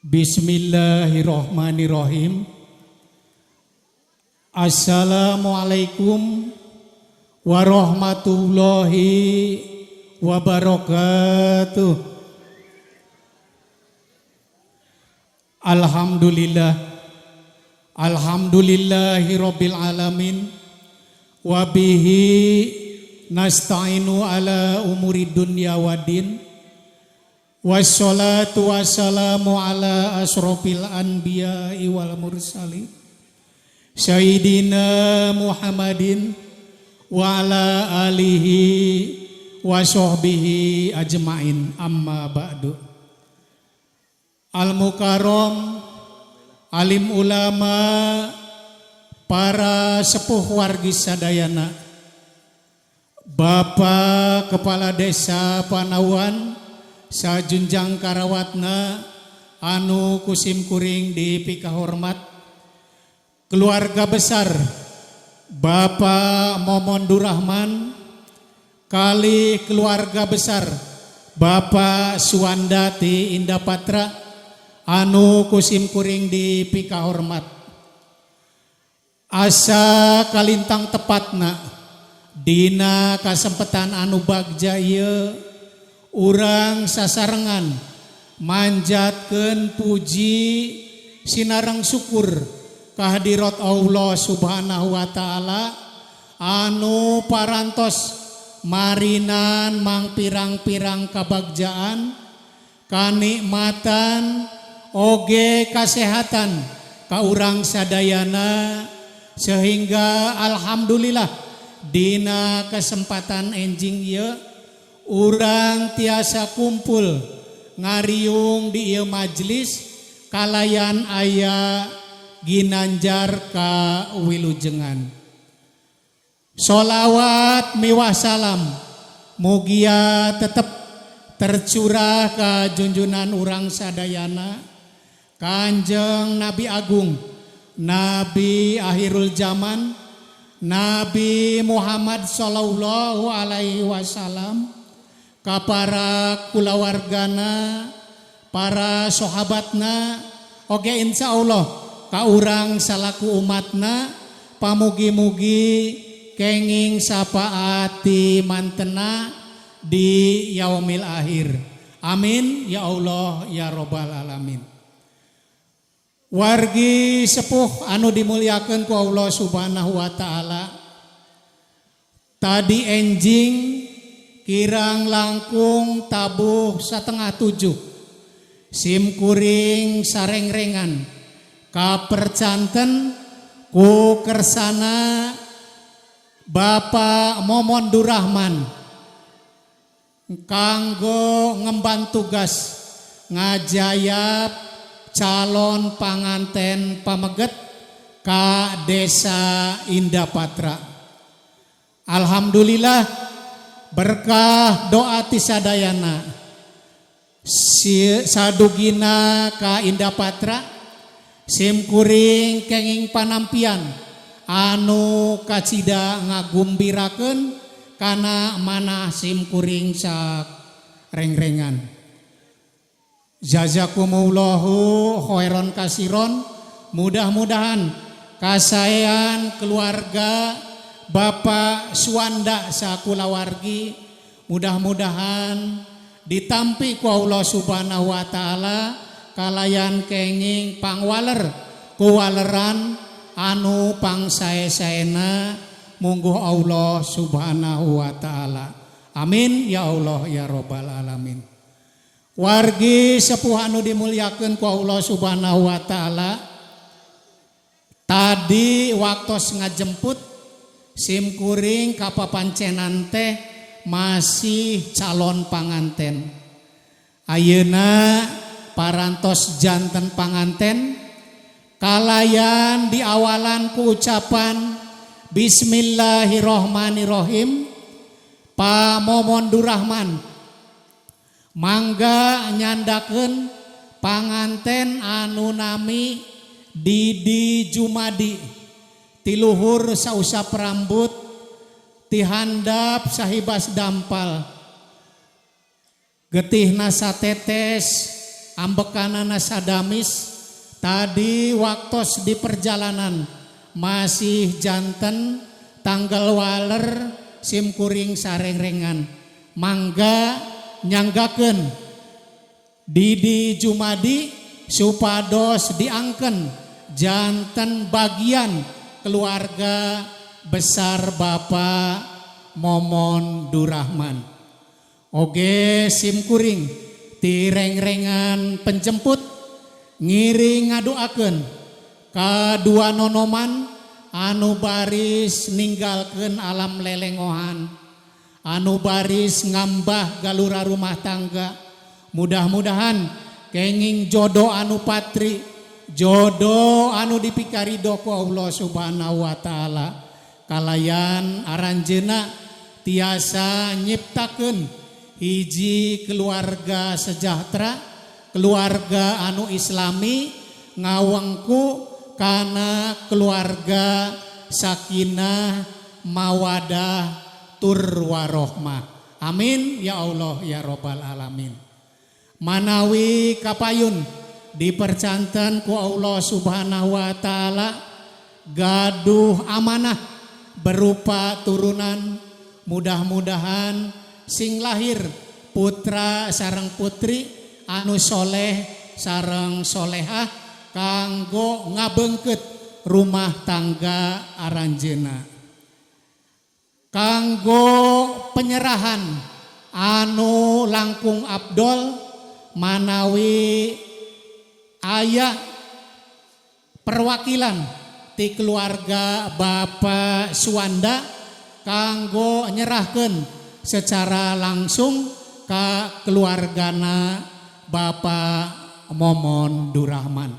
Bismillahirrahmanirrahim. Assalamualaikum warahmatullahi wabarakatuh. Alhamdulillahi rabbil alamin. Wabihi nasta'inu ala umuri dunya waddin. Wassalatu wassalamu ala asrofil anbiya'i wal mursalin Sayyidina Muhammadin wa ala alihi wa sahbihi ajma'in, amma ba'du. Al-Mukarram, alim ulama, para sepuh wargi sadayana, Bapak Kepala Desa Panawan sajunjang karawatna anu kusim kuring dipika hormat, keluarga besar Bapak Momondur Rahman kali keluarga besar Bapak Suwandati Indah Patra anu kusim kuring dipika hormat. Asa kalintang tepatna dina kasempatan anu bagja ieu urang sasarengan manjatkeun puji sinareng syukur kahadirat Allah Subhanahu wa taala anu parantos marinan mang pirang-pirang kabagjaan, kanikmatan, oge kasehatan ka urang sadayana, sehingga alhamdulillah dina kesempatan enjing ieu urang tiasa kumpul ngariung di ieu majlis kalayan aya ginanjar ka wilujengan. Sholawat miwah salam mugia tetep tercurah ka junjunan urang sadayana Kanjeng Nabi Agung, Nabi akhirul zaman, Nabi Muhammad sallallahu alaihi wasallam, ka para kulawargana, para sahabatna, oge insyaallah ka urang salaku umatna, pamugi-mugi kenging sapaati mantena di yaumil akhir. Amin ya Allah ya rabbal alamin. Wargi sepuh anu dimuliakeun ku Allah Subhanahu wa taala, tadi enjing kirang langkung tabuh 6:30 sim kuring sarengrengan kapercanten ku kersana Bapak Momondur Rahman kanggo ngemban tugas ngajayap calon panganten pameget ka Desa Indah Patra. Alhamdulillah berkah doa ti sadayana sadugina ka Indah Patra sim kuring kenging panampian anu kacida ngagumbirakeun kana manah sim kuring sak rengrengan. Jazakumullahu khairon kasiron. Mudah-mudahan kasayan keluarga Bapak Suwanda sakulawargi mudah-mudahan ditampi ku Allah Subhanahu wa taala kalayan kenging pangwaler kuwaleran anu pangsae-saena mungguh Allah Subhanahu wa taala. Amin ya Allah ya rabbal alamin. Wargi sepuh anu dimuliakeun ku Allah Subhanahu wa taala, tadi waktos ngajemput sim kuring ka papancenan teh masih calon panganten. Ayeuna parantos janten panganten kalayan diawalan ku ucapan Bismillahirrahmanirrahim. Pa Momondur Rahman mangga nyandakeun panganten anu nami Didi Jumadi, tiluhur sausap rambut, tihandap sahibas dampal, getihna satetes ambekanana sadamis tadi waktos di perjalanan masih janten tanggal waler simkuring sarengrengan mangga nyanggakeun Didi Jumadi supados diangken janten bagian keluarga besar Bapak Momon Durahman. Oge simkuring tireng-rengan penjemput ngiring ngadoakeun kadua nonoman anu baris ninggalkeun alam lelengohan, anu baris ngambah galura rumah tangga. Mudah-mudahan kenging jodoh anu patri, jodoh anu dipikarido ku Allah Subhanahu wa taala. Kalayan aranjeuna tiasa nyiptakeun hiji keluarga sejahtera, keluarga anu islami ngawengku kana keluarga sakinah mawadah tur warohmah. Amin ya Allah ya Rabbal alamin. Manawi kapayun dipercanten ku Allah Subhanahu wa taala gaduh amanah berupa turunan, mudah-mudahan sing lahir putra sareng putri anu soleh sareng solehah kanggo ngabeungkeut rumah tangga aranjeuna, kanggo penyerahan anu langkung abdol manawi aya perwakilan ti keluarga Bapak Suwanda kanggo nyerahkeun secara langsung ka keluargana Bapak Momon Durahman.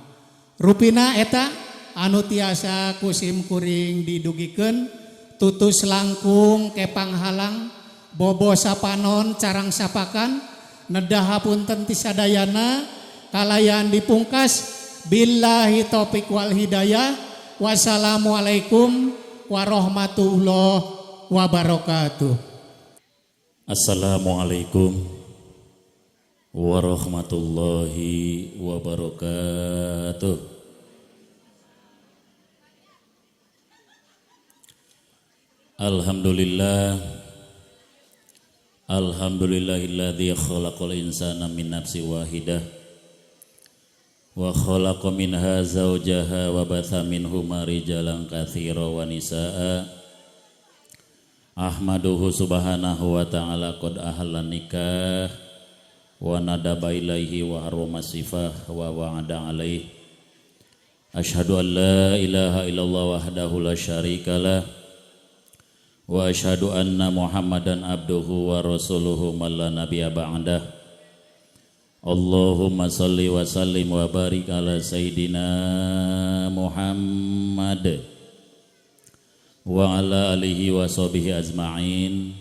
Rupina eta anu tiasa kusim kuring didugikeun tutus langkung kepang halang bobo sapanon carang sapakan nedahapunten ti sadayana kalayan dipungkas billahi taufik wal hidayah. Wassalamualaikum warahmatullahi wabarakatuh. Assalamualaikum warahmatullahi wabarakatuh. Alhamdulillah, alhamdulillahilladzi khalaqal insana min nafsin wahidah wa khalaqa minha zawjaha wa batha minhuma rijalan katsira wa nisaa. Ahmaduhu subhanahu wa ta'ala qad ahalla nikah wa nadaba ilaihi wa harrama sifah wa wa'ada alaihi. Asyhadu an la ilaha illallah wahdahu la syarikalah wa asyhadu anna Muhammadan abduhu wa rasuluhu man la nabiyya ba'dah. Allahumma salli wa sallim wa barik ala sayyidina Muhammad wa ala alihi wa sahbihi ajma'in.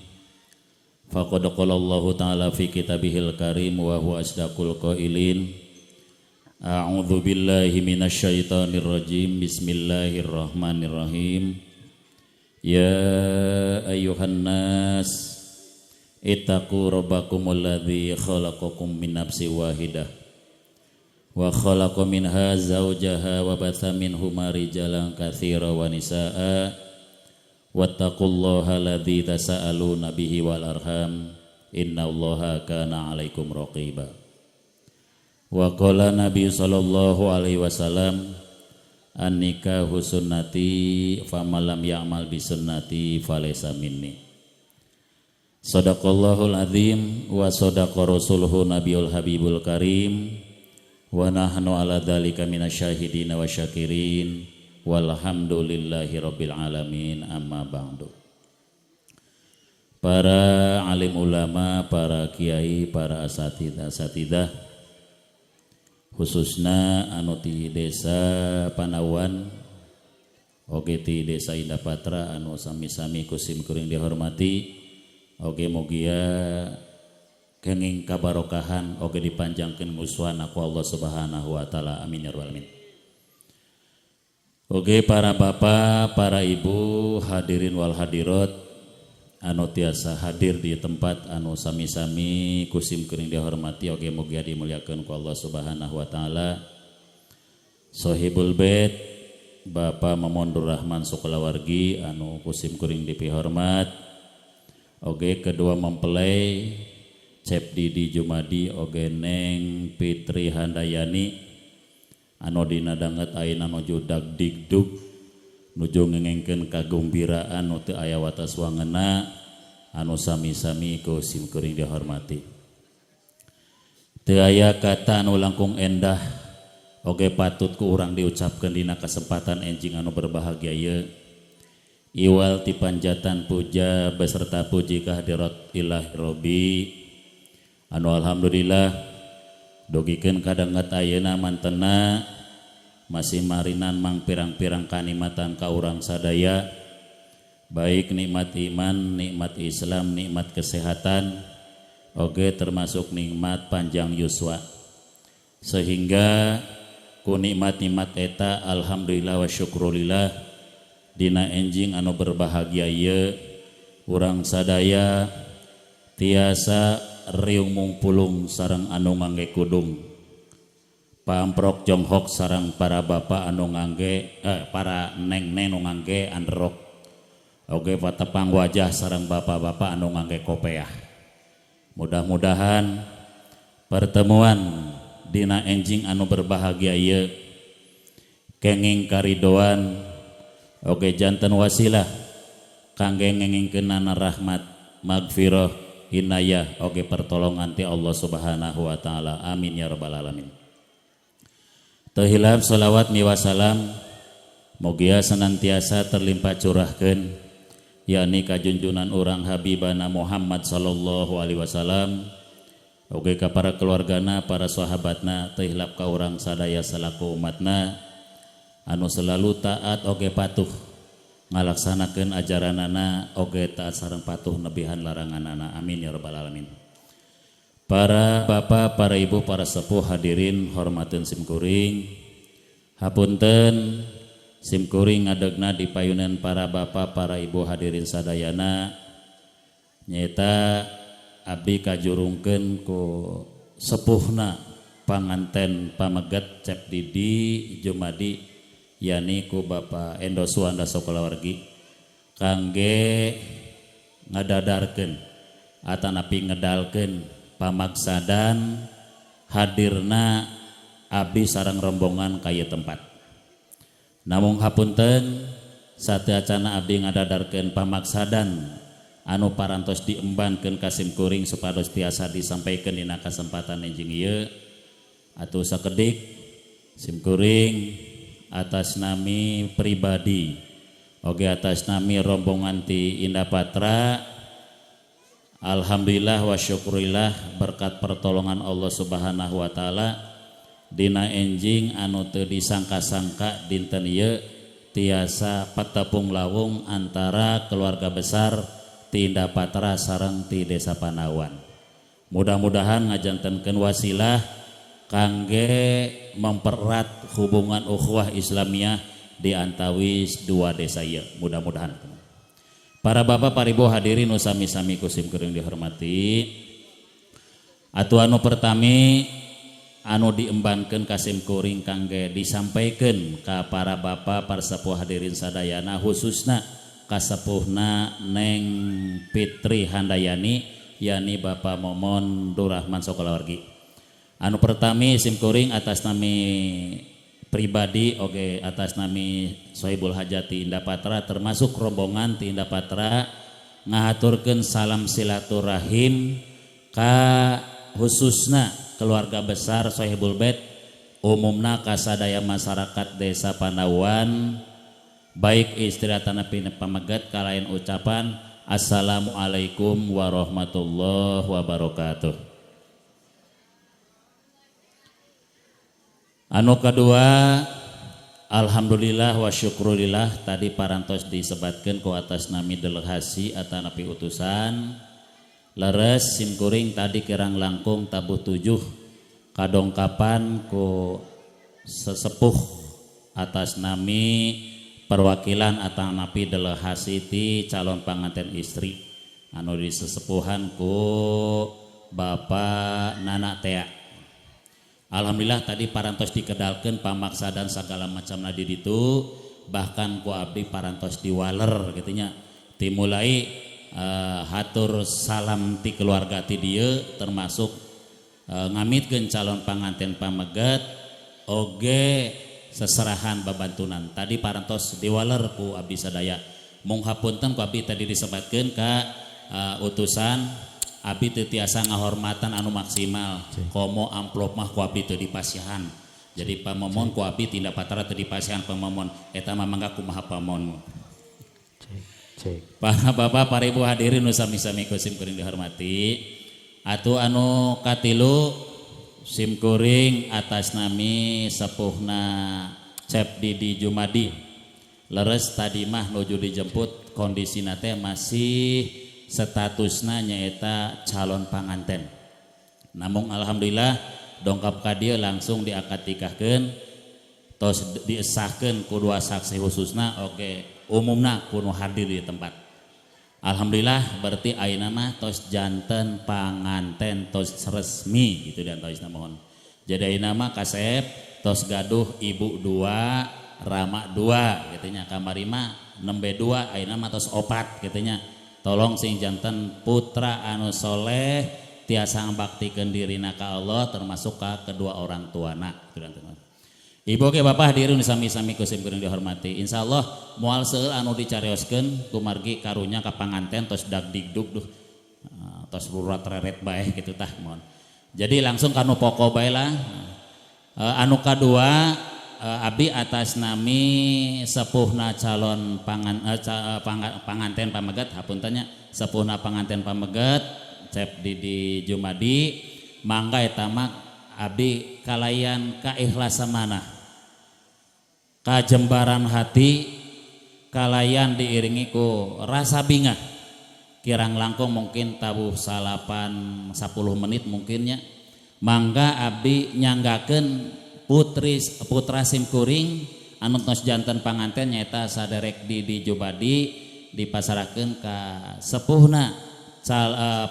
Faqad qala Allah ta'ala fi kitabihil karim wa huwa asdaqul qailin. A'udzu billahi minasyaitonir rajim. Bismillahirrahmanirrahim. Ya ayyuhan nas ittaqu rabbakumul ladzi khalaqakum min nafsin wahidah wa khalaqa minha zawjaha wa batha minhuma rijalan katsira wa nisaa wattaqullaha alladzi tasaaluna bihi wal arham innallaha kana 'alaikum raqiba. Wa qala Nabi sallallahu alaihi wasallam an-nikahu sunnati famalam ya'mal bi sunnati falaysa minni. Sadaqallahul azim wa sadaqa rasuluhu nabiyul habibul karim wa nahnu ala dzalika minasyahidin wa syakirin walhamdulillahi rabbil alamin. Amma ba'du. Para alim ulama, para kiai, para asatidah khususna anu ti desa Panawan oge ti desa Indah Patra anu sami-sami kusim kuring dihormati. Oge mugia kenging kabarokahan oge dipanjangkeun muswana ku Allah Subhanahu wa taala. Amin ya rabbal alamin. Oge para bapak, para ibu, hadirin wal hadirat anu tiasa hadir di tempat anu sami-sami kusim kuring dihormati oge mugia dimuliakeun ku Allah Subhanahu wa taala. Sohibul bait Bapak Mamondur Rahman Sukalawargi anu kusim kuring dipihormat. Oge kedua mempelai Cep Didi Jumadi oge Neng Fitri Handayani anu dina danget ayeuna nuju dagdigdug nuju ngengengkeun kagumbiraan nu teu aya watas wangeuna anu sami-sami kusim kuring dihormati. Teu aya kata anu langkung endah oge patut ku urang diucapkeun dina kesempatan enjing anu berbahagia ieu. Iwal ti panjatan puja beserta puji kehadirat Ilahi Robbi anu alhamdulillah dogikeun kadanget ayeuna mantena masih marinan mang pirang-pirang kanikmatan ka urang sadaya, baik nikmat iman, nikmat Islam, nikmat kesehatan, oge termasuk nikmat panjang yuswa. Sehingga ku nikmat-nikmat eta alhamdulillah wa syukrulillah dina enjing anu berbahagia ieu urang sadaya tiasa riung mungpulung sareng anu ngangge kudung. Pamprok jonghok sarang para bapak anu ngangge para neng-neng anu ngangge androk. Oge patepang wajah sarang bapak-bapak anu ngangge kopiah. Mudah-mudahan pertemuan dina enjing anu berbahagia ieu kenging karidoan oge janten wasilah kangge ngengingkeunana rahmat magfirah inayah oge pertolongan ti Allah Subhanahu wa taala. Amin ya rabbal alamin. Tahilap salawat miwasalam mugia senantiasa terlimpah curahkeun yakni kajunjunan urang habibana Muhammad sallallahu alaihi wasallam oge ka para keluargana, para sahabatna, tahilap ka urang sadaya salaku umatna anu selalu taat oge patuh ngalaksanakeun ajaranana oge taat sareng patuh nebihan laranganana. Amin ya rabbal alamin. Para bapak, para ibu, para sepuh hadirin hormateun simkuring. Hapunten simkuring ngadegna di payunan para bapak, para ibu hadirin sadayana. Nyata abdi kajurungkeun ku sepuhna panganten pameget Cep Didi Jumadi yani ku Bapak Endo Suwanda Sokolawargi kangge ngadadarkeun atanapi ngedalkeun pamaksadan hadirna abdi sareng rombongan ka ieu tempat. Namung hapunten sateacana abdi ngadadarkeun pamaksadan anu parantos diembankeun ka simkuring supados tiasa disampaikeun dina kasempatan enjing ieu atuh sakedik simkuring atas nami pribadi oge atas nami rombongan ti Indah Patra alhamdulillah wa syukurillah berkat pertolongan Allah Subhanahu wa taala dina enjing anu teu disangka-sangka dinten ieu tiasa patepung lawung antara keluarga besar ti Indah Patra sareng ti Desa Panawan. Mudah-mudahan ngajantenkeun wasilah kangge mempererat hubungan ukhuwah Islamiyah di antawis dua desa ieu. Mudah-mudahan. Para bapak, para ibu hadirin nu sami-sami kusim kuring dihormati. Atuh anu pertami anu diembankeun ka simkuring kangge disampaikeun ka para bapak, para sepuh hadirin sadayana khususna kasepuhna Neng Fitri Handayani yani Bapak Momon Durrahman Sokolawargi. Anu pertami simkuring atas nami pribadi oge atas nami Sohibul Hajati Indah Patra termasuk rombongan ti Indah Patra ngahaturkeun salam silaturahim ka khususna keluarga besar Sohibul Bait umumna ka sadaya masyarakat Desa Panawan baik istri atanapi pamegat kalayan ucapan assalamualaikum warahmatullahi wabarakatuh. Anu kedua alhamdulillah wa syukrulillah tadi parantos disebatkeun ku atas nami delegasi atanapi utusan leres simkuring tadi kirang langkung tabuh 7 kadongkapan ku sesepuh atas nami perwakilan atanapi delegasi ti calon panganten istri anu disesepuhan ku Bapak Nana Tea. Alhamdulillah tadi parantos dikedalkeun pamaksa dan segala macam nadi ditu, bahkan ku abdi parantos diwaler gitunya. Timulai hatur salam ti keluarga ti dieu termasuk ngamitkeun calon panganten pamegat oge seserahan babantunan. Tadi parantos diwaler ku abdi sadaya. Mung hapunten ku abdi tadi disebatkeun ka utusan abdi teu tiasa ngahormatan anu maksimal. Komo amplop mah ku abdi teu dipasihan. Jadi pamomon ku abdi tindak patara teu dipasihan pamomon. Eta mah mangga kumaha pamon. Para bapak para ibu hadirin nu sami-sami kusim kuring dihormati. Atu anu katilu sim kuring atas nami sepuhna Cep Didi Jumadi. Leres tadi mah nuju dijemput kondisina teh masih statusna nyaeta calon panganten. Namun alhamdulillah dongkap ka dieu langsung diakad nikahkeun tos diesahkeun ku dua saksi khususna oge umumna kudu hadir di tempat. Alhamdulillah berarti ayeuna mah tos janten panganten tos resmi gitu dan tos mohon. Jadi ayeuna mah kasep tos gaduh ibu 2, rama 2 gitunya. Kamari mah nembe 2 ayeuna mah tos 4 gitunya. Tolong sing janten putra anu soleh tiasa ngabaktikeun dirina ka Allah termasuk ka kedua orang tuana gitu dan teman. Ibu ke bapak hadirin sami-sami kusim kuring dihormati. Insyaallah moal seueur anu dicarioskeun kumargi karunya ka panganten tos dagdigdug duh. Tos rurat reret bae kitu tah mohon. Jadi langsung kanu pokok bae lah. Anu kadua abdi atas nami sepuhna calon panganten pamegat hapuntennya sepuhna panganten pamegat Cep Didi Jumadi mangga eta mah abdi kalayan kaikhlasan manah kajembaran hati kalayan diiringi ku rasa bingah kirang langkung mungkin tabuh salapan 10 menit mungkinnya mangga abdi nyanggakeun putra simkuring anu tos janten panganten nyaeta saderek Didi Jumadi dipasarakeun ka sepuhna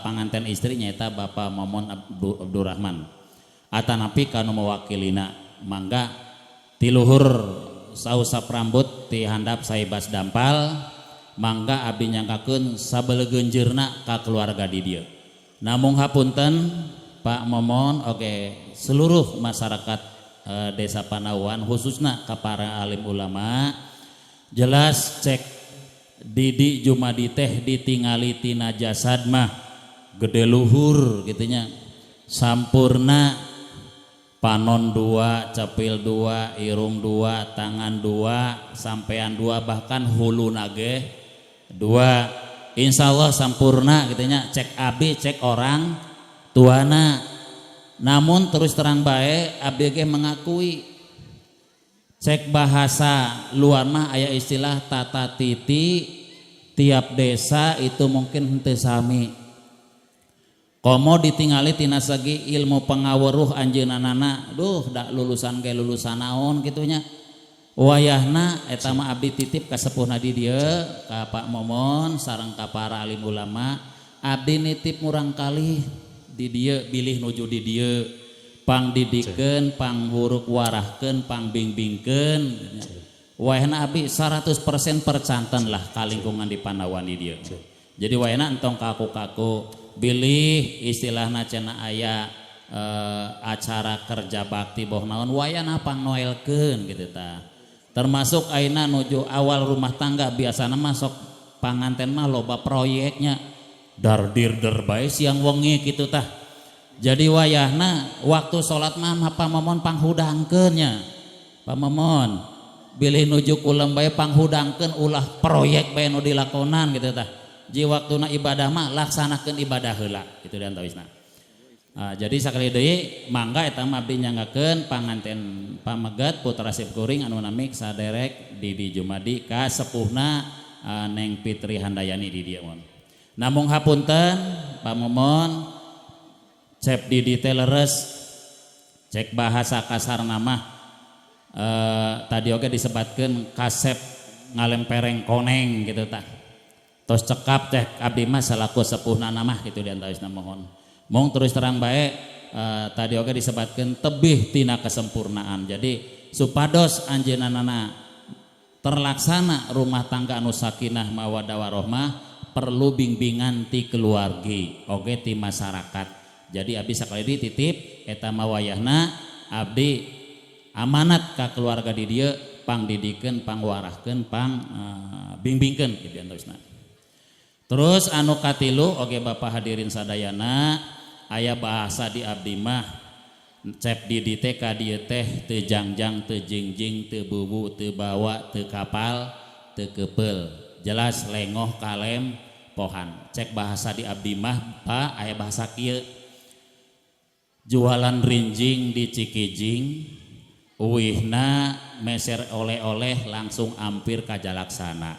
panganten istri nyaeta Bapak Momon Abdurrahman atanapi kanu mewakilina mangga tiluhur sausap rambut ti handap saibas dampal mangga abdi nyangkakeun sabelegeunjeurna ka keluarga di dieu. Namung hapunten Pak Momon oke seluruh masyarakat Desa Panauan khususna ka para alim ulama jelas cek Didi Jumadi teh ditingali tina jasad mah gede luhur gitunya sampurna panon 2, cepil 2, irung 2, tangan 2, sampean 2 bahkan hulu nage 2. Insyaallah sampurna gitunya cek abi cek orang tuana. Namun terus terang bae abdi ge mengakui cek bahasa luar mah aya istilah tata titi tiap desa itu mungkin henteu sami. Komo ditingali tina segi ilmu pangaweuruh anjeunanana duh da lulusan ge lulusan naon kitunya wayahna eta mah abdi titip ka sepuhna di dieu ka Pak Momon sareng ka para alim ulama abdi nitip murang kali di dieu bilih nuju di dieu pang didikeun pang wuruk warahkeun pang bingbingkeun wayahna abdi 100% percanten lah ka lingkungan di Pandawan di dieu. Jadi wayahna entong kaku-kaku bilih istilahna cenah aya acara kerja bakti boh naon wayahna pang noelkeun gitu tah. Termasuk ayeuna nuju awal rumah tangga biasana mah sok panganten mah loba proyeknya dardir bae siang wengi kitu tah. Jadi wayahna waktu salat mah Pak Momon panghudangkeun nya. Pak Momon bilih nuju kulem bae panghudangkeun ulah proyek bae nu dilakonan gitu tah. Ji waktuna ibadah mah laksanakeun ibadah heula kitu dan tawisna. Jadi sakali deui mangga eta mah abdi nyanggakeun panganten pamegat putra simkuring anu nami saderek Didi Jumadi ka sepuhna Neng Fitri Handayani di dieu mon. Namung hapunten Pak Momon Cep Didi teh leres cek bahasa kasarna mah tadi oge disebatkeun kasep ngalempereng koneng gitu tah. tos cekap teh abdi mah salaku sepuhna mah kitu diantawisna mohon. Mong terus terang bae tadi oge disebutkeun tebih tina kesempurnaan. Jadi supados anjeunna terlaksana rumah tangga anu sakinah mawaddah warahmah perlu bimbingan ti keluargi oge ti masyarakat. Jadi abdi sakali dititip eta mah wayahna abdi amanat ka keluarga di dieu pangdidikeun, pangwarahkeun, bimbingkeun kitu antawisna. Terus anu katilu oge Bapak hadirin sadayana aya bahasa di abdi mah cep di teh ka dieu teh teu jangjang, teu jingjing, teu bubu, teu bawa, teu kapal, teu kepeul. Jelas lengoh kalem pohan. Cek bahasa di abdi mah pa aya bahasa kieu. Jualan rinjing di Cikijing, uwihna meser oleh-oleh langsung ampir ka jalaksana.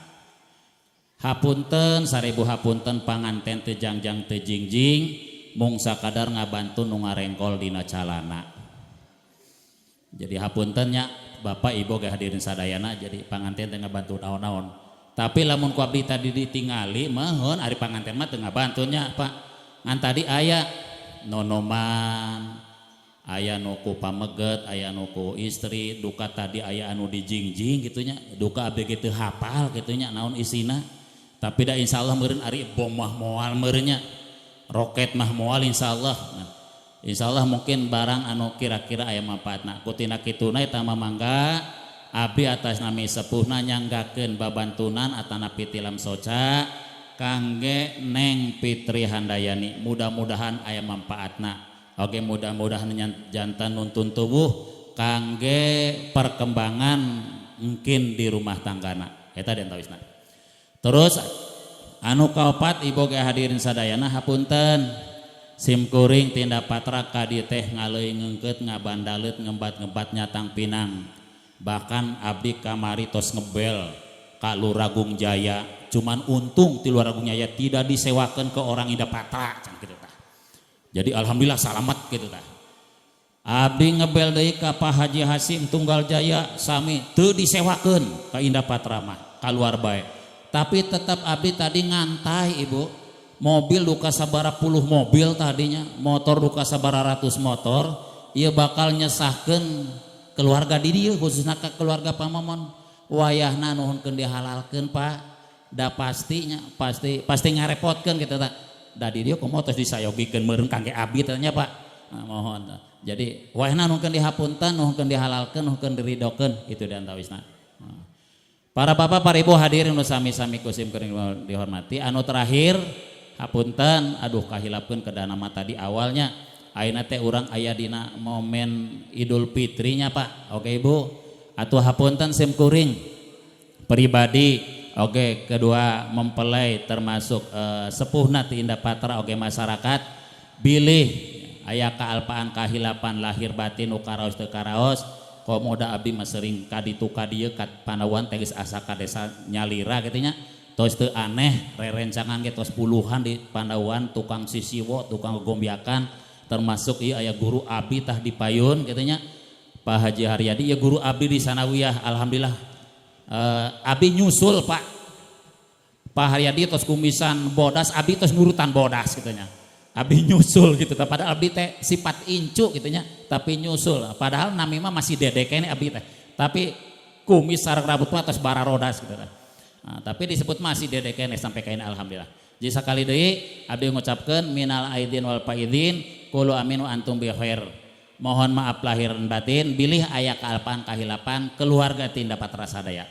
Hapunten 1000 hapunten panganten teu jangjang teu jingjing mung sakadar ngabantu nu ngarengkol dina calana. Jadi hapunten nya Bapak Ibu ge hadirin sadayana jadi panganten teu ngabantu naon-naon. Tapi lamun ku abdi tadi ditingali mohon ari panganten mah teu ngabantu nya Pak. Ngan tadi aya nonoman, aya nu ku pameget, aya nu ku istri, duka tadi aya anu dijingjing kitu nya. Duka abdi teu hafal kitu nya naon isina. Tapi da insyaallah meureun ari bom mah moal meureun nya. Roket mah moal insyaallah. Nah, insyaallah mungkin barang anu kira-kira aya manfaatna. Kutina kituna eta mangga abdi atas nami sepuhna nyanggakeun babantunan atana pitilam soca kangge Neng Fitri Handayani. Mudah-mudahan aya manfaatna. Oke, mudah-mudahan jantan nuntun tubuh kangge perkembangan mungkin di rumah tanggana. Eta den tawisna. Terus anu kaopat Ibu ge hadirin sadayana hapunten simkuring tindak patra ka dieu teh ngaleuingkeut ngabandaleut ngembat-ngembat nyatang pinang. Bahkan abdi kamari tos ngebel ka Luragung Jaya. Cuman untung ti Luragung Jaya tidak disewakeun ke orang Indah Patra can kitu tah. Jadi alhamdulillah salamet kitu tah. Abdi ngebel deui ka Pak Haji Hasim Tunggal Jaya sami teu disewakeun ka Indah Patra mah kaluar bae. Tapi tetap abdi tadi ngantai Ibu. Mobil duka sabara puluh mobil tadinya, motor duka sabara ratus motor. Ieu bakal nyesahkeun keluarga di dieu khususna ka keluarga pamamon. Wayahna nuhunkeun dihalalkeun Pak. Da pastinya pasti ngarepotkeun kitu tah. Da di dieu kumaha tos disayogikeun meureun kangge abdi teh nya Pak. Nah, mohon. Jadi wayahna nuhunkeun dihapunten, nuhunkeun dihalalkeun, nuhunkeun diridokeun itu diantawisna. Para bapak, para ibu hadirin nu sami-sami kusim kuring dihormati. Anu terakhir hapunten aduh kahilapkeun kedana mah tadi awalnya ayeuna teh urang aya dina momen Idul Fitrinya Pak. Oke Ibu. Atuh hapunten sim kuring pribadi oke kedua mempelai termasuk sepuhna ti Indah Patra oke masyarakat bilih aya kaalpaan kahilapan lahir batin nu karaos teu karaos. Komoda abdi mah sering kaditu kadieu kat Panawan tegas asa ka desa nyalira kitu nya. Tos teu aneh rerencangan ge tos puluhan di Panawan tukang sisiwo, tukang gombiakan termasuk ieu aya guru abdi tah di Payun kitu nya. Pak Haji Haryadi ieu guru abdi di Sanawiyah alhamdulillah. Abdi nyusul Pak. Pak Haryadi tos kumisan bodas, abdi tos nurutan bodas kitu nya. Abdi nyusul gitu, padahal abdi teh sifat incu gitunya, tapi nyusul. Padahal nami mah masih dedek ini abdi teh, tapi kumis sareng rambut mah tos bara rodas gitu. Nah, tapi disebut masih dedek ini sampai kain alhamdulillah. Jadi sekali deui abdi ngucapkeun minal aidin wal faidin, qulu aminu antum bi khair. Mohon maaf lahir dan batin, bilih aya kaalpan kahilapan keluarga Indah Patra sadaya.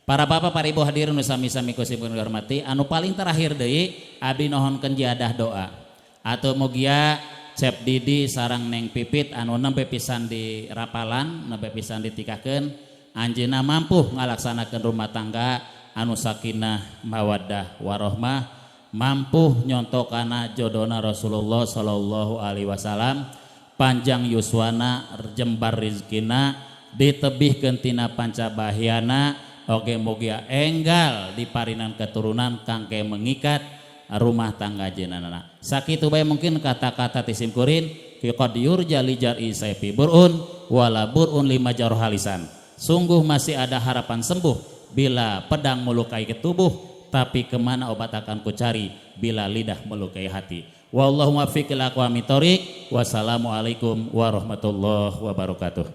Para bapak, para ibu hadirin nu sami-sami kusipun dihormati, anu paling terakhir deui abdi nohonkeun jadah doa. Atau mugia Cep Didi sarang Neng Pipit anu nembe pisan di rapalan, nembe pisan ditikahkeun anjeunna mampu ngalaksanakeun rumah tangga anu sakinah mawaddah warahmah, mampu nyontokana jodona Rasulullah sallallahu alaihi wasallam, panjang yuswana, jembar rizkina, ditebihkeun tina pancabahyana, oge mugia enggal diparinan keturunan kangge mengikat rumah tangga jenanana. Sakitu bae mungkin kata-kata tisim kurin fi qad yurja li jar'i sayfi burun wala burun lima jarhalisan. Sungguh masih ada harapan sembuh bila pedang melukai ke tubuh, tapi kemana obat akan ku cari bila lidah melukai hati. Wallahu muwaffiq ila aqwamit thoriq. Wassalamualaikum warahmatullahi wabarakatuh.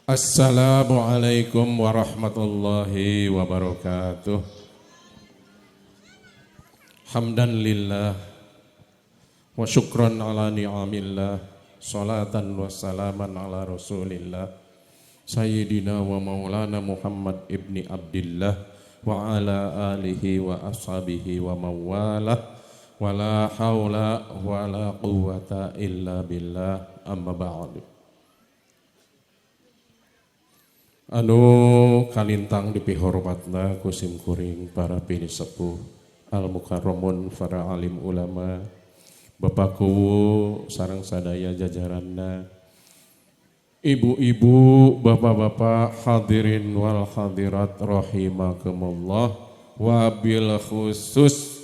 Assalamualaikum warahmatullahi wabarakatuh. Hamdan lillah wa syukran ala ni'amillah, salatan wa salaman ala rasulillah Sayyidina wa maulana Muhammad ibni Abdillah wa ala alihi wa ashabihi wa mawalah wa la hawla wa la quwwata illa billah, amma ba'du. Anu kalintang dipihormatna kusim kuring para bini sepuh al-mukarramun para alim ulama, bapak kuwu sareng sadaya jajaranna, ibu-ibu, bapak-bapak, hadirin wal hadirat rahimakumullah, wabil khusus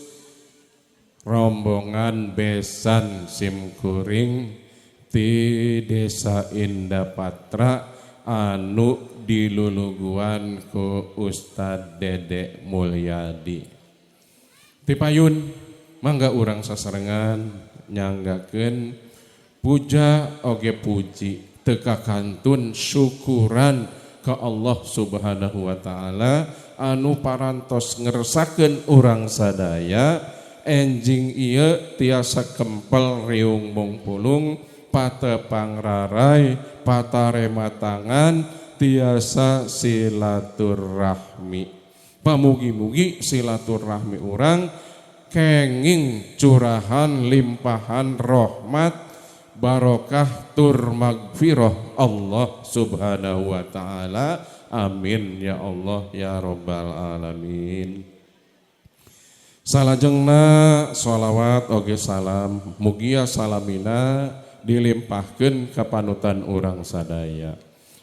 rombongan besan simkuring di Desa Indah Patra anu diluluguan ku Ustad Dedek Mulyadi. Tipayun mangga urang sasarengan nyanggakeun puja oge puji teka kantun syukuran ke Allah Subhanahu wa taala anu parantos ngeresakeun urang sadaya enjing ieu tiasa kempel riung mungpulung patepang rarai patarema tangan tiasa silaturahmi. Pamugi-mugi silaturahmi urang kenging curahan limpahan rahmat barokah tur magfirah Allah Subhanahu wa taala. Amin ya Allah ya rabbal alamin. Salajengna sholawat oge salam mugia salamina dilimpahkeun ka panutan urang sadaya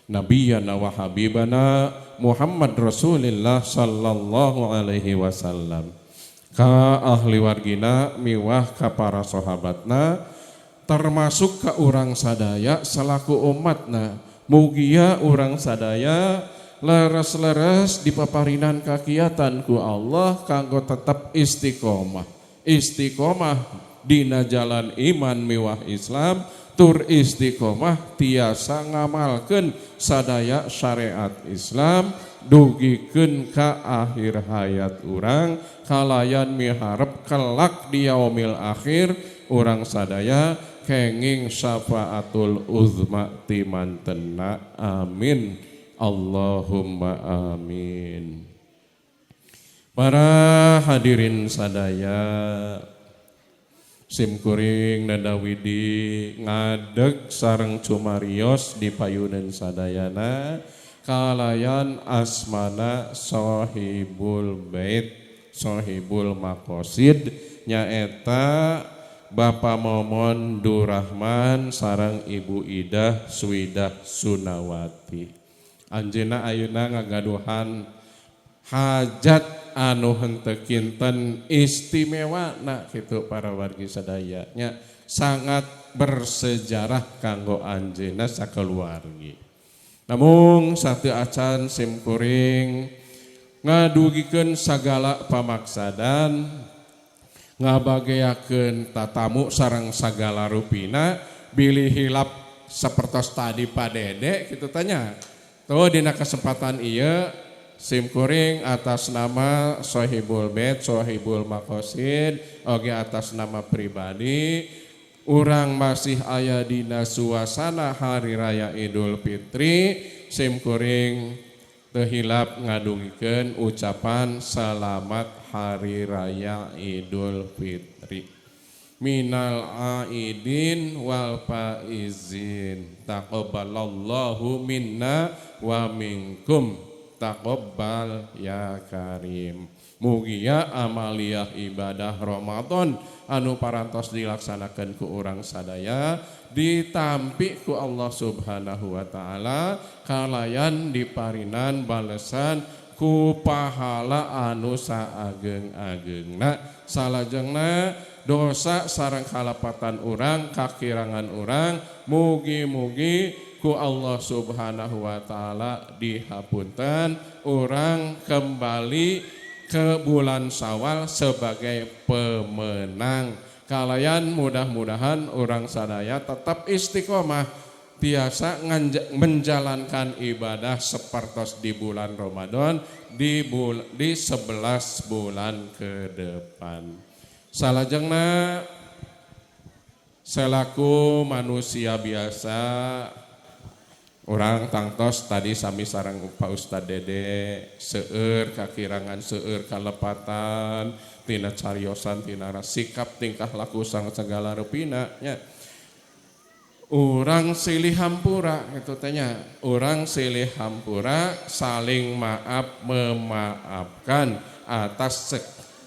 Nabiyana wa habibana Muhammad Rasulillah sallallahu alaihi wasallam, ka ahli wargina miwah ka para sahabatna termasuk ka urang sadaya selaku umatna. Mugia urang sadaya leres-leres dipaparinan kakiatan ku Allah kanggo tetap istiqomah dina jalan iman miwah Islam, tur istiqomah tiasa ngamalkeun sadaya syariat Islam dugikeun ka akhir hayat urang kalayan miharep kelak di yaumil akhir urang sadaya kenging syafaatul uzma ti mantenna. Amin Allahumma amin. Para hadirin sadaya simkuring nadawidi ngadeg sareng cumarios di payunan sadayana kalayan asmana Sohibul Bait Sohibul Maqasid nyaeta Bapak Momon Durrahman sareng Ibu Idah Swidah Sunawati. Anjeunna ayeuna ngagaduhan hajat anu henteu kinten istimewa na kitu para wargi sadayanya sangat bersejarah kanggo anjeunna sakeluargi. Namun satu acan simkuring ngadugikeun sagala pamaksadan ngabageakeun tatamu sareng sagala rupina bilih hilap sapertos tadi padede kitu tanya. Tuh dina kesempatan ieu simkuring atas nama Sohibul Bait Sohibul Maqasid oge atas nama pribadi urang masih aya dina suasana hari raya Idul Fitri simkuring teu hilap ngadungikeun ucapan selamat hari raya Idul Fitri. Minal aidin wal faizin taqabbalallahu minna wa minkum taqabbal ya karim. Mugia amaliyah ibadah Ramadan anu parantos dilaksanakeun ku urang sadaya ditampi ku Allah Subhanahu wa taala kalayan diparinan balesan ku pahala anu saageng-ageungna. Salajengna dosa sareng kalapatan urang kakirangan urang mugi-mugi ku Allah Subhanahu wa taala dihapunten urang kembali ke bulan Syawal sebagai pemenang. Kalayan mudah-mudahan orang sadaya tetap istiqomah tiasa menjalankan ibadah sepertos di bulan Ramadan di 11 bulan ke depan. Salajengna selaku manusia biasa orang tangtos tadi sami sareng Pak Ustad Dede seueur kakirangan seueur kalepatan tina cariosan tina sikap tingkah laku sang segala rupina nya. Urang silih hampura itu tanya. Urang silih hampura saling maaf memaafkan atas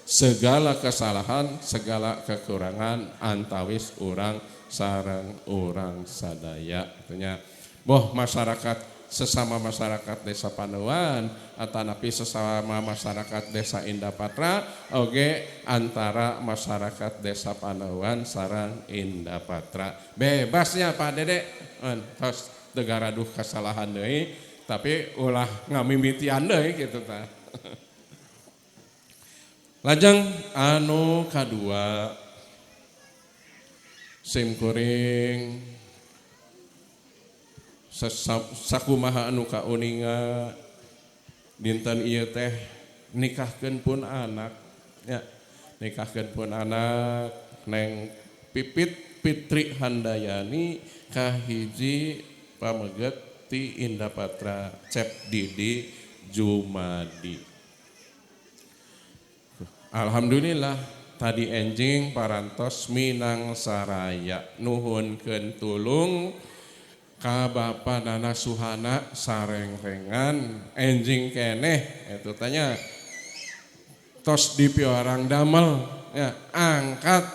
segala kesalahan, segala kekurangan antawis urang sareng urang sadaya. Itunya. Boh masyarakat sesama masyarakat Desa Paneuan atanapi sesama masyarakat Desa Indah Patra oge antara masyarakat Desa Paneuan sareng Indah Patra bebasnya Pak Dede tos tegara duh kesalahan deui tapi ulah ngamimitian deui kitu tah. Lajeng anu kadua simkuring sakumaha anu kauninga dinten ieu teh nikahkeun pun anak ya nikahkeun pun anak Neng Pipit Fitri Handayani kahiji pameget ti Indah Patra Cep Didi Jumadi. Alhamdulillah tadi enjing parantos minang saraya nuhunkeun tulung ka Bapa Nana Suhana sareng-rengan enjing keneh itu tanya tos di piorang damel ya angkat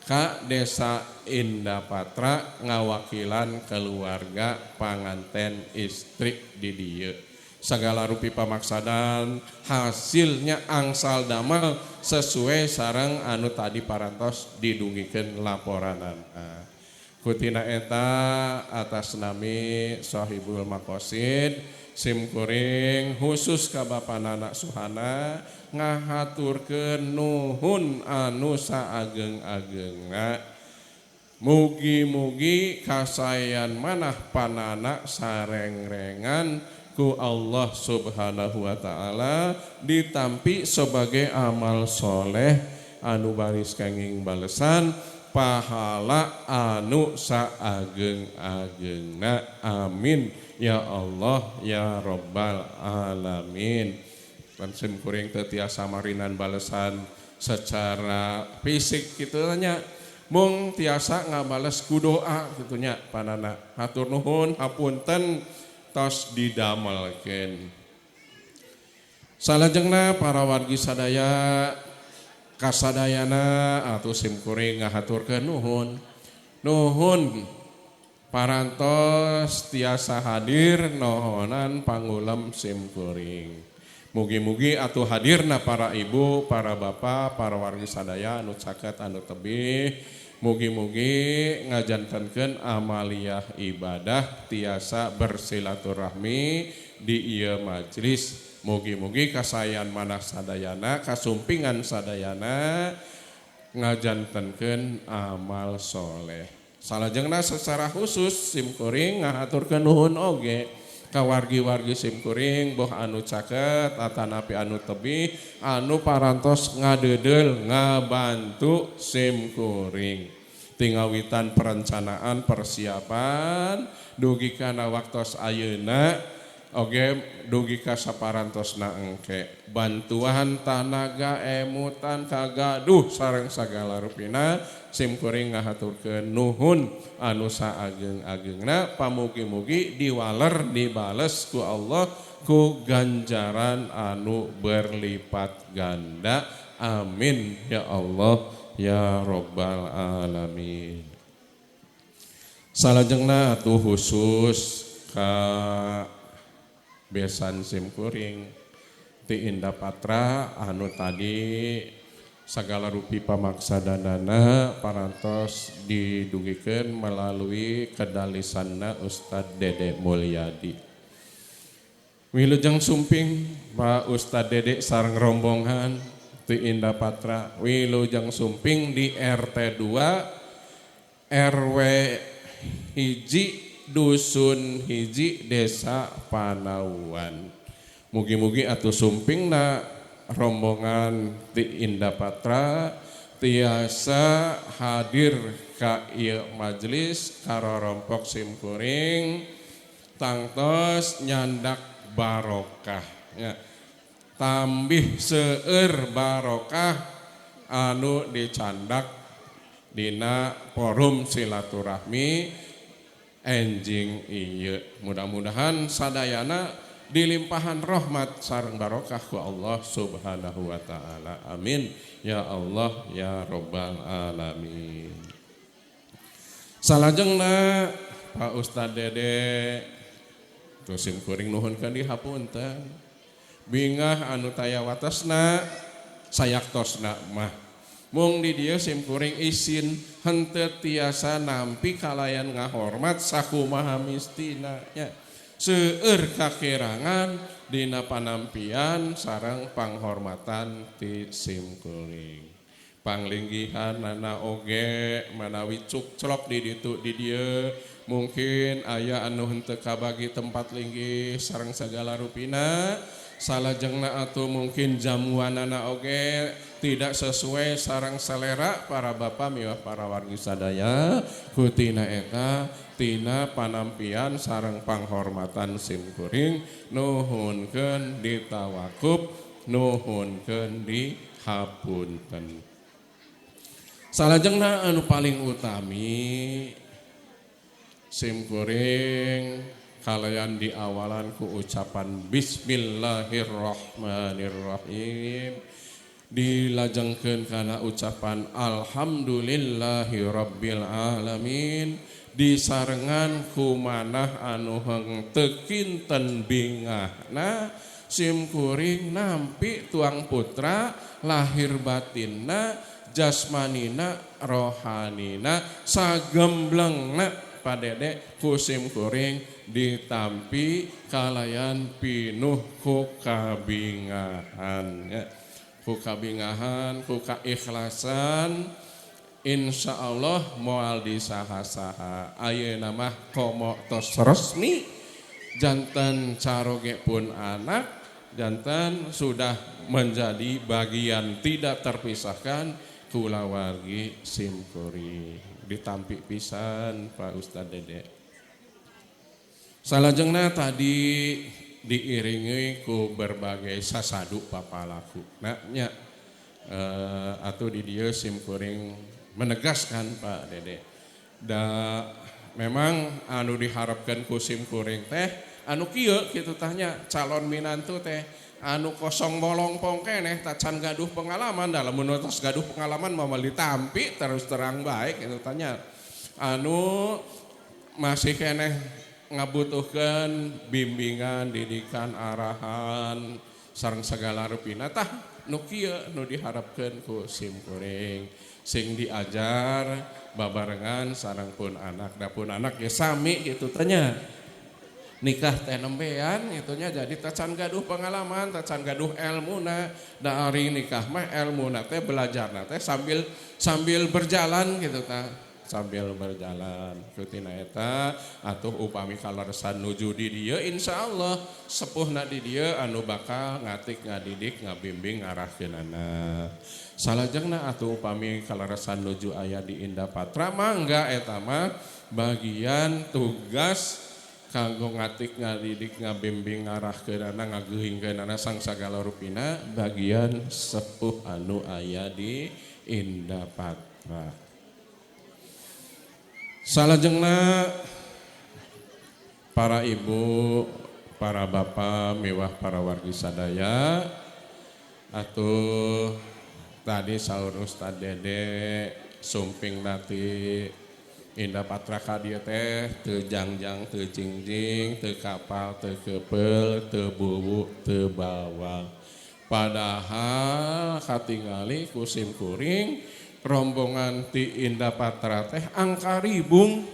ka Desa Indah Patra ngawakilan keluarga panganten istri di dieu segala rupi pamaksadan hasilnya angsal damel sesuai sareng anu tadi parantos didungikeun laporanan. Kutina eta atas nami Sohibul Makosid simkuring khusus ka Bapa Nana Suhana ngahaturkeun nuhun anu saageng-agengna mugi-mugi kasayan manah panana sareng-rengan ku Allah Subhanahu wa taala ditampi sebagai amal soleh anu baris kenging balesan pahala anu saageng-agengna amin ya Allah ya Rabbal alamin. Dan simkuring teu tiasa marinan balesan secara fisik kitu nya mung tiasa ngabales ku doa kitu nya panana hatur nuhun hapunten tos didamelkeun. Salajengna para wargi sadaya kasadayana atau simkuring ngahaturkeun nuhun parantos tiasa hadir nohonan pangulem simkuring mugi-mugi atuh hadirna para ibu para bapak para wargi sadaya anu caket anu tebih mugi-mugi ngajantenkeun amaliyah ibadah tiasa bersilaturahmi di ieu majlis. Mugi-mugi kasayan manah sadayana kasumpingan sadayana ngajantenkeun amal soleh. Salajengna secara khusus simkuring ngahaturkeun nuhun oge ka wargi-wargi simkuring boh anu caket atanapi anu tebih anu parantos ngadeudel ngabantu simkuring tingawitan perencanaan persiapan dugi kana waktos ayeuna oge dugi ka saparantosna engke bantuan tanaga emutan kagaduh sareng sagala rupina simkuring ngahaturkeun nuhun anu saageng-agengna pamugi-mugi diwaler dibales ku Allah ku ganjaran anu berlipat ganda amin ya Allah ya Rabbal alamin. Salajengna atuh khusus ka besan simkuring ti Indah Patra anu tadi sagala rupi pamaksadanana parantos didugikeun melalui kedalisanna Ustad Dede Mulyadi. Wilujeng sumping Pak Ustad Dedek sareng rombongan ti Indah Patra Wilujeng Sumping di RT 2 RW hiji dusun hiji desa Panauan. Mugi-mugi atuh sumpingna rombongan ti Indah Patra tiasa hadir ka ieu majelis karorompok simkuring tangtos nyandak barokah ya. Tambih seueur barokah anu dicandak dina forum silaturahmi enjing ieu. Mudah-mudahan sadayana dilimpahan rahmat sareng barokah ku Allah Subhanahu wa taala. Amin ya Allah ya rabbal alamin. Salajengna Pak Ustad Dede tusim kuring nuhunkeun dihapunten. Bingah anu taya watasna sayaktosna mah mung di dieu sim kuring isin henteu tiasa nampi kalayan ngahormat sakumaha mistina nya. Seueur kakirangan dina panampian sareng panghormatan ti simkuring. Panglinggihan nana oge manawi cukclok di ditu di dieu mungkin aya anu henteu kabagi tempat linggih sareng sagala rupina. Salajengna atuh mungkin jamuanana oge tidak sesuai sareng selera para bapak miwah para wargi sadaya kutina eta tina panampian sareng panghormatan simkuring nuhunkeun ditawakuf nuhunkeun dihapunten. Salajengna anu paling utami simkuring kalayan diawalan ku ucapan bismillahirrahmanirrahim dilajengkeun kana ucapan alhamdulillahirabbil alamin disarengan ku manah anu henteu kinten bingahna simkuring nampi tuang putra lahir batinna jasmanina rohanina sagemblengna padede ku simkuring ditampi kalayan pinuh ku kabingahan ya. Ku kabingahan ku kaikhlasan insyaallah moal disaha-saha ayeuna mah komo tos resmi janten caroge pun anak janten sudah menjadi bagian tidak terpisahkan kulawargi simkuring ditampi pisan Pak Ustad Dede. Salajengna tadi diiringi ku berbagai sasadu papalaku. Nah nya atuh di dieu simkuring menegaskan Pak Dede. Da memang anu diharapkan ku simkuring teh anu kieu kitu tanya calon minantu teh anu kosong bolong pongkeneh tacan gaduh pengalaman dalam menutus gaduh pengalaman mau ditampi terus terang baik kitu tanya anu masih keneh ngabutuhkeun bimbingan didikan arahan sareng segala rupina tah nu kieu nu diharapkeun ku simkuring sing diajar babarengan sareng pun anak da pun anak ge sami kitu tanya nikah teh nembean itunya jadi tacan gaduh pengalaman tacan gaduh ilmuna da ari nikah mah ilmuna teh belajarna teh sambil berjalan gitu tah sambil berjalan kutina eta atuh upami kalaresan nuju di dieu insyaallah sepuhna di dieu anu bakal ngatik ngadidik ngabimbing ngarahkeunana. Salajengna atuh upami kalaresan nuju aya di Indah Patra mangga eta mah bagian tugas kanggo ngatik ngadidik ngabimbing ngarahkeunana ngageuhingkeunana sang sagala rupina bagian sepuh anu aya di Indah Patra. Salajengna para ibu, para bapak, mewah para wargi sadaya atuh tadi saur Ustad Dede sumping nati Indah Patra ka dieu teh teu jangjang teu jingjing teu kapal teu keupel teu bubu teu bawang padahal katingali ku simkuring rombongan ti Indah Patra teh angka ribung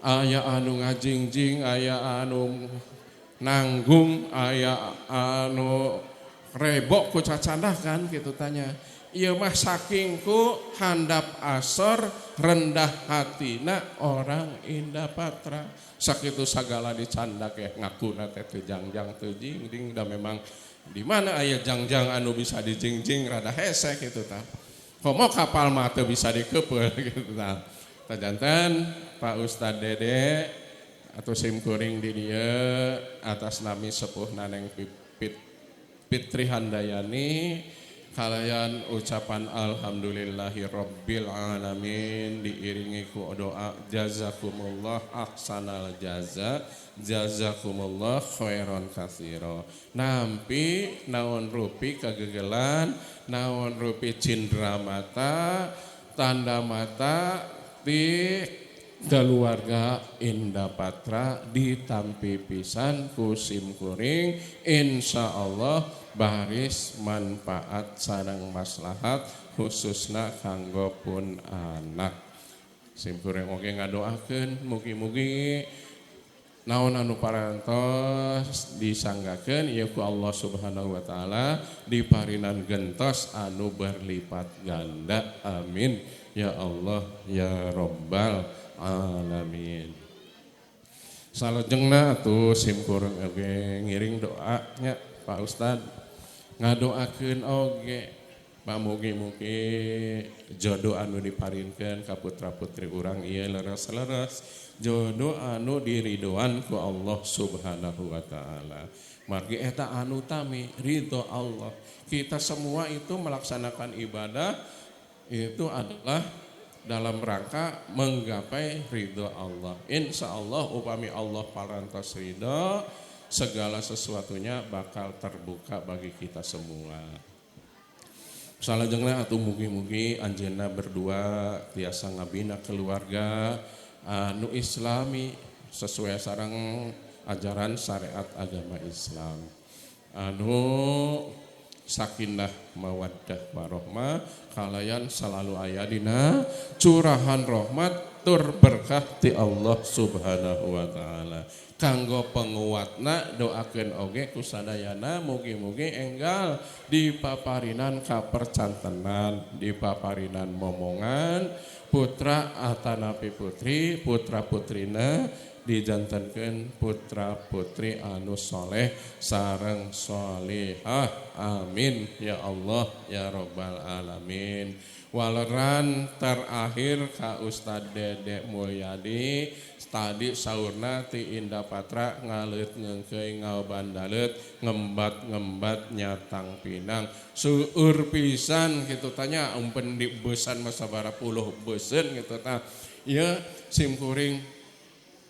aya anu ngajingjing aya anu nanggung aya anu rebok ku cacandah kan gitu tanya. Ieu mah saking ku handap asor rendah hatina orang Indah Patra. Sakitu sagala dicandak ya ngakuna teh teu jangjang teu jingding da memang di mana aya jangjang anu bisa dijingjing rada hese gitu tah. Komo kapal mah teu bisa dikepeul gitu tah. Tajanten Pak Ustad Dede atau simkuring di dieu atas nami sepuh Naneng Fitri Handayani kalayan ucapan alhamdulillahirabbil alamin diiringi ku doa jazakumullah ahsanal jazakumullah khairan katsira. Nampi naon rupi kagegelan, naon rupi cindera mata, tanda mata di keluarga Indah Patra ditampi pisan ku simkuring insyaallah baris manfaat sareng maslahat khususna kanggo pun anak. Simkuring oge ngadoakeun mugi-mugi naon anu parantos disanggakeun ieu ku Allah Subhanahu wa taala diparinan gentos anu berlipat ganda. Amin ya Allah ya Rabbal alamin. Salajengna atuh simkuring oge ngiring doanya Pak Ustad ngadoakeun oge pamugi-mugi jodoh anu diparinkeun ka putra-putri urang ieu leres-leres, jodoh anu diridoan ku Allah Subhanahu wa taala. Margi eta anu tami ridho Allah. Kita semua itu melaksanakan ibadah itu adalah dalam rangka menggapai ridho Allah. Insya Allah upami Allah parantos ridho, segala sesuatunya bakal terbuka bagi kita semua. Salajengna atuh mugi-mugi anjeunna berdua tiasa ngabina keluarga anu islami sesuai sareng ajaran syariat agama Islam. Anu sakinah mawaddah warahmah kalayan selalu aya dina curahan rahmat tur berkah ti Allah Subhanahu wa taala. Kanggo penguatna doakeun oge ku sadayana mugi-mugi enggal dipaparinan kapercantenan, dipaparinan momongan putra atanapi putri, putra-putrina dijantankeun putra-putri anu soleh sareng solihah. Amin ya Allah ya Rabbal alamin. Waleran terakhir ka Ustad Dede Mulyadi tadi saurna ti Indah Patra ngaleut ngeungkeuy ngabandalet ngembat-ngembat nyatang pinang seueur pisan kitu tanya umpen di beusan mah sabaraha puluh beuseun kitu tah. Ieu simkuring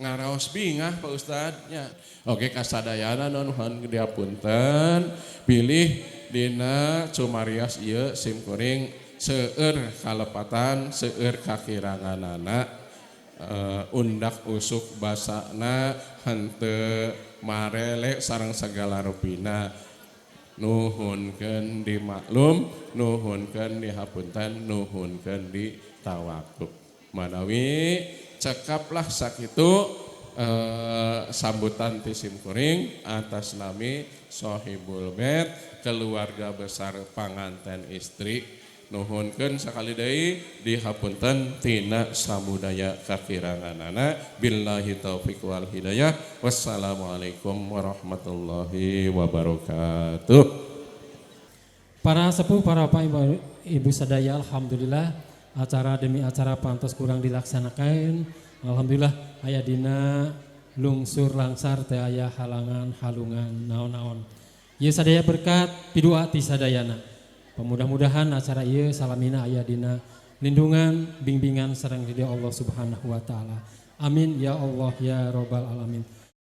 ngaraos bingah Pak Ustadnya. Oke kasadayana nuhun diapunten pilih dina cumarias ieu simkuring seueur kalepatan seueur kakiranganana undak usuk basana henteu marele sareng segala rupina nuhunkeun dimaklum nuhunkeun dihapunten nuhunkeun ditawakuf manawi cekaplah sakitu sambutan ti simkuring atas nami Sohibul Bait keluarga besar panganten istri nuhunkeun sakali deui dihapunten tina samudaya kakiranganana. Billahi taufiq wal hidayah. Wassalamualaikum warahmatullahi wabarakatuh. Para sepuh, para bapak ibu sadaya, alhamdulillah acara demi acara pantos kurang dilaksanakan. Alhamdulillah aya dina lungsur langsar teu aya halangan halungan naon-naon. Ieu sadaya berkat pidua ti sadayana. Mudah-mudahan acara ieu salamina aya dina lindungan, bimbingan sareng ridho Allah Subhanahu wa taala. Amin ya Allah ya Rabbal alamin.